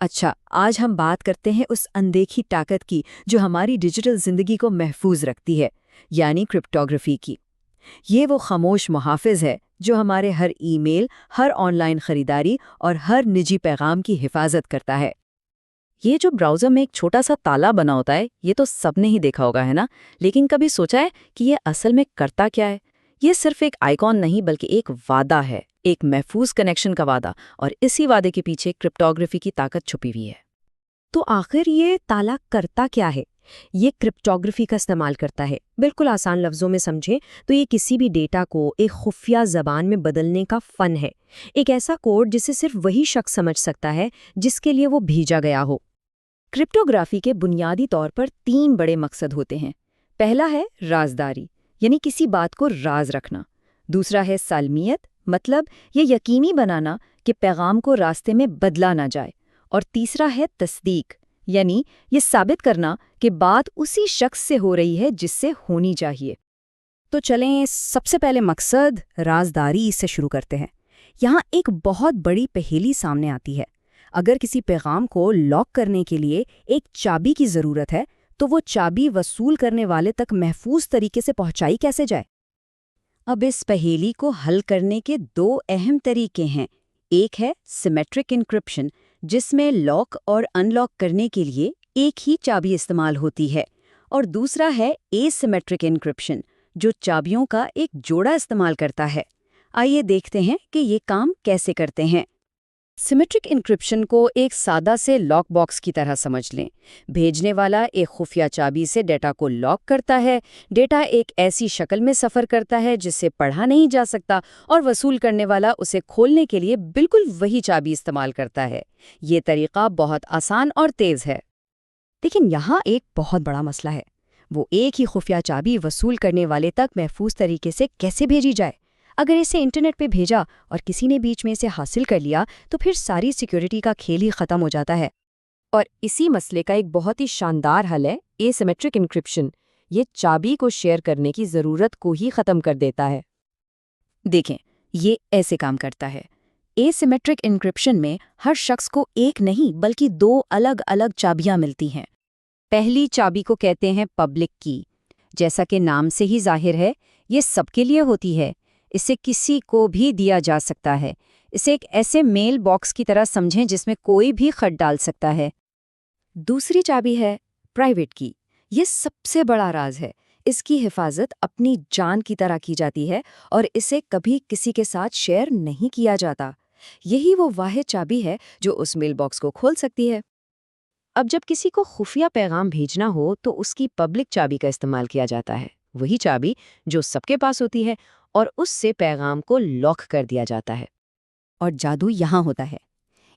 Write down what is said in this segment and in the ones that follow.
اچھا، آج ہم بات کرتے ہیں اس اندیکھی طاقت کی جو ہماری ڈیجیٹل زندگی کو محفوظ رکھتی ہے، یعنی کرپٹوگرافی کی۔ یہ وہ خاموش محافظ ہے جو ہمارے ہر ای میل، ہر آن لائن خریداری اور ہر نجی پیغام کی حفاظت کرتا ہے۔ یہ جو براؤزر میں ایک چھوٹا سا تالا بنا ہوتا ہے، یہ تو سب نے ہی دیکھا ہوگا، ہے نا؟ لیکن کبھی سوچا ہے کہ یہ اصل میں کرتا کیا ہے؟ یہ صرف ایک آئیکن نہیں بلکہ ایک وعدہ ہے، ایک محفوظ کنیکشن کا وعدہ، اور اسی وعدے کے پیچھے کرپٹوگرافی کی طاقت چھپی ہوئی ہے۔ تو آخر یہ تالا کرتا کیا ہے؟ یہ کرپٹوگرافی کا استعمال کرتا ہے۔ بالکل آسان لفظوں میں سمجھیں تو یہ کسی بھی ڈیٹا کو ایک خفیہ زبان میں بدلنے کا فن ہے، ایک ایسا کوڈ جسے صرف وہی شخص سمجھ سکتا ہے جس کے لیے وہ بھیجا گیا ہو۔ کرپٹوگرافی کے بنیادی طور پر 3 بڑے مقصد ہوتے ہیں۔ پہلا ہے رازداری، یعنی کسی بات کو راز رکھنا۔ دوسرا ہے سالمیت، مطلب یہ یقینی بنانا کہ پیغام کو راستے میں بدلا نہ جائے۔ اور تیسرا ہے تصدیق، یعنی یہ ثابت کرنا کہ بات اسی شخص سے ہو رہی ہے جس سے ہونی چاہیے۔ تو چلیں سب سے پہلے مقصد رازداری سے شروع کرتے ہیں۔ یہاں ایک بہت بڑی پہیلی سامنے آتی ہے۔ اگر کسی پیغام کو لاک کرنے کے لیے ایک چابی کی ضرورت ہے تو وہ چابی وصول کرنے والے تک محفوظ طریقے سے پہنچائی کیسے جائے؟ اب اس پہیلی کو حل کرنے کے 2 اہم طریقے ہیں۔ ایک ہے سیمیٹرک انکرپشن، جس میں لاک اور ان لاک کرنے کے لیے ایک ہی چابی استعمال ہوتی ہے، اور دوسرا ہے اے سیمیٹرک انکرپشن، جو چابیوں کا ایک جوڑا استعمال کرتا ہے۔ آئیے دیکھتے ہیں کہ یہ کام کیسے کرتے ہیں۔ سیمیٹرک انکرپشن کو ایک سادہ سے لاک باکس کی طرح سمجھ لیں۔ بھیجنے والا ایک خفیہ چابی سے ڈیٹا کو لاک کرتا ہے، ڈیٹا ایک ایسی شکل میں سفر کرتا ہے جس سے پڑھا نہیں جا سکتا، اور وصول کرنے والا اسے کھولنے کے لیے بالکل وہی چابی استعمال کرتا ہے۔ یہ طریقہ بہت آسان اور تیز ہے۔ لیکن یہاں ایک بہت بڑا مسئلہ ہے، وہ ایک ہی خفیہ چابی وصول کرنے والے تک محفوظ طریقے سے کیسے بھیجی جائے؟ اگر اسے انٹرنیٹ پہ بھیجا اور کسی نے بیچ میں اسے حاصل کر لیا تو پھر ساری سیکیورٹی کا کھیل ہی ختم ہو جاتا ہے۔ اور اسی مسئلے کا ایک بہت ہی شاندار حل ہے اے سیمیٹرک انکرپشن۔ یہ چابی کو شیئر کرنے کی ضرورت کو ہی ختم کر دیتا ہے۔ دیکھیں، یہ ایسے کام کرتا ہے۔ اے سیمیٹرک انکرپشن میں ہر شخص کو ایک نہیں بلکہ 2 الگ الگ چابیاں ملتی ہیں۔ پہلی چابی کو کہتے ہیں پبلک کی۔ جیسا کہ نام سے ہی ظاہر ہے، یہ سب کے لیے ہوتی ہے، اسے کسی کو بھی دیا جا سکتا ہے۔ اسے ایک ایسے میل باکس کی طرح سمجھیں جس میں کوئی بھی خط ڈال سکتا ہے۔ دوسری چابی ہے پرائیویٹ کی۔ یہ سب سے بڑا راز ہے، اس کی حفاظت اپنی جان کی طرح کی جاتی ہے اور اسے کبھی کسی کے ساتھ شیئر نہیں کیا جاتا۔ یہی وہ واحد چابی ہے جو اس میل باکس کو کھول سکتی ہے۔ اب جب کسی کو خفیہ پیغام بھیجنا ہو تو اس کی پبلک چابی کا استعمال کیا جاتا ہے، وہی چابی جو سب کے پاس ہوتی ہے، اور اس سے پیغام کو لاک کر دیا جاتا ہے۔ اور جادو یہاں ہوتا ہے۔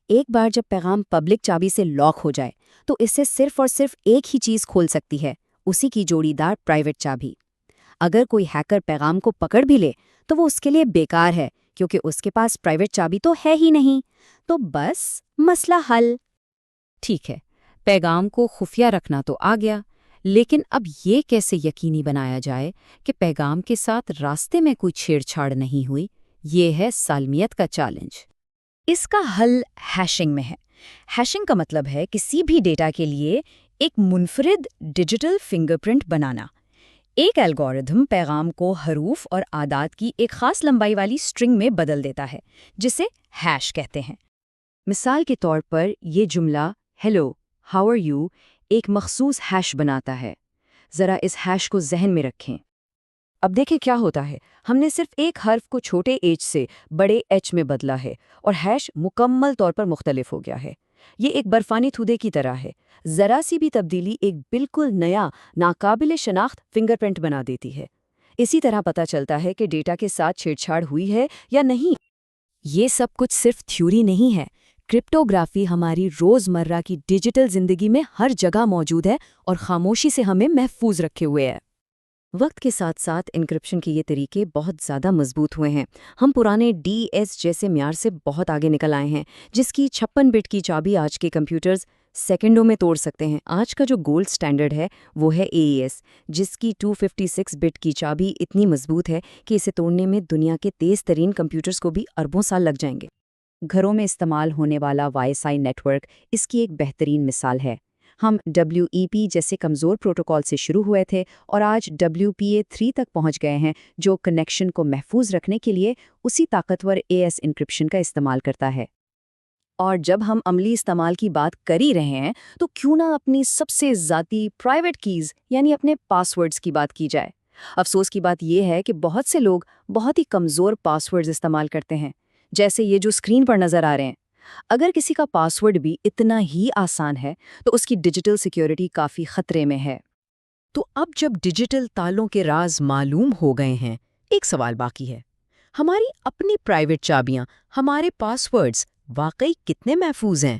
ایک بار جب پیغام پبلک چابی سے لاک ہو جائے تو اسے صرف اور صرف ایک ہی چیز کھول سکتی ہے، اسی کی جوڑی دار پرائیویٹ چابی۔ اگر کوئی ہیکر پیغام کو پکڑ بھی لے تو وہ اس کے لیے بیکار ہے، کیونکہ اس کے پاس پرائیویٹ چابی تو ہے ہی نہیں۔ تو بس مسئلہ حل۔ ٹھیک ہے، پیغام کو خفیہ رکھنا تو آ گیا، لیکن اب یہ کیسے یقینی بنایا جائے کہ پیغام کے ساتھ راستے میں کوئی چھیڑ چھاڑ نہیں ہوئی؟ یہ ہے سالمیت کا چیلنج۔ اس کا حل ہیشنگ میں ہے۔ ہیشنگ کا مطلب ہے کسی بھی ڈیٹا کے لیے ایک منفرد ڈیجیٹل فنگر پرنٹ بنانا۔ ایک الگورتھم پیغام کو حروف اور اعداد کی ایک خاص لمبائی والی سٹرنگ میں بدل دیتا ہے، جسے ہیش کہتے ہیں۔ مثال کے طور پر یہ جملہ ہیلو، ہاؤ آر یو ایک مخصوص ہیش بناتا ہے۔ ذرا اس ہیش کو ذہن میں رکھیں۔ اب دیکھیں کیا ہوتا ہے، ہم نے صرف ایک حرف کو چھوٹے ایچ سے بڑے ایچ میں بدلا ہے اور ہیش مکمل طور پر مختلف ہو گیا ہے۔ یہ ایک برفانی تھودے کی طرح ہے، ذرا سی بھی تبدیلی ایک بالکل نیا، ناقابل شناخت فنگر پرنٹ بنا دیتی ہے۔ اسی طرح پتہ چلتا ہے کہ ڈیٹا کے ساتھ چھیڑ چھاڑ ہوئی ہے یا نہیں۔ یہ سب کچھ صرف تھیوری نہیں ہے، کرپٹوگرافی ہماری روزمرہ کی ڈیجیٹل زندگی میں ہر جگہ موجود ہے اور خاموشی سے ہمیں محفوظ رکھے ہوئے ہے۔ وقت کے ساتھ ساتھ انکرپشن کے یہ طریقے بہت زیادہ مضبوط ہوئے ہیں۔ ہم پرانے ڈی ایس جیسے معیار سے بہت آگے نکل آئے ہیں، جس کی 56 بٹ کی چابی آج کے کمپیوٹرز سیکنڈوں میں توڑ سکتے ہیں۔ آج کا جو گولڈ سٹینڈرڈ ہے وہ ہے AES، جس کی 256 بٹ کی چابی اتنی مضبوط ہے کہ اسے توڑنے میں دنیا کے تیز ترین کمپیوٹرز کو بھی اربوں سال لگ جائیں گے۔ گھروں میں استعمال ہونے والا وائی فائی نیٹ ورک اس کی ایک بہترین مثال ہے۔ ہم WEP جیسے کمزور پروٹوکال سے شروع ہوئے تھے اور آج WPA3 تک پہنچ گئے ہیں، جو کنیکشن کو محفوظ رکھنے کے لیے اسی طاقتور AS انکرپشن کا استعمال کرتا ہے۔ اور جب ہم عملی استعمال کی بات کر ہی رہے ہیں تو کیوں نہ اپنی سب سے ذاتی پرائیویٹ کیز یعنی اپنے پاسورڈز کی بات کی جائے۔ افسوس کی بات یہ ہے کہ بہت سے لوگ بہت ہی کمزور پاسورڈز استعمال کرتے ہیں، جیسے یہ جو اسکرین پر نظر آ رہے ہیں۔ اگر کسی کا پاسورڈ بھی اتنا ہی آسان ہے تو اس کی ڈیجیٹل سیکیورٹی کافی خطرے میں ہے۔ تو اب جب ڈیجیٹل تالوں کے راز معلوم ہو گئے ہیں، ایک سوال باقی ہے، ہماری اپنی پرائیویٹ چابیاں، ہمارے پاسورڈز واقعی کتنے محفوظ ہیں؟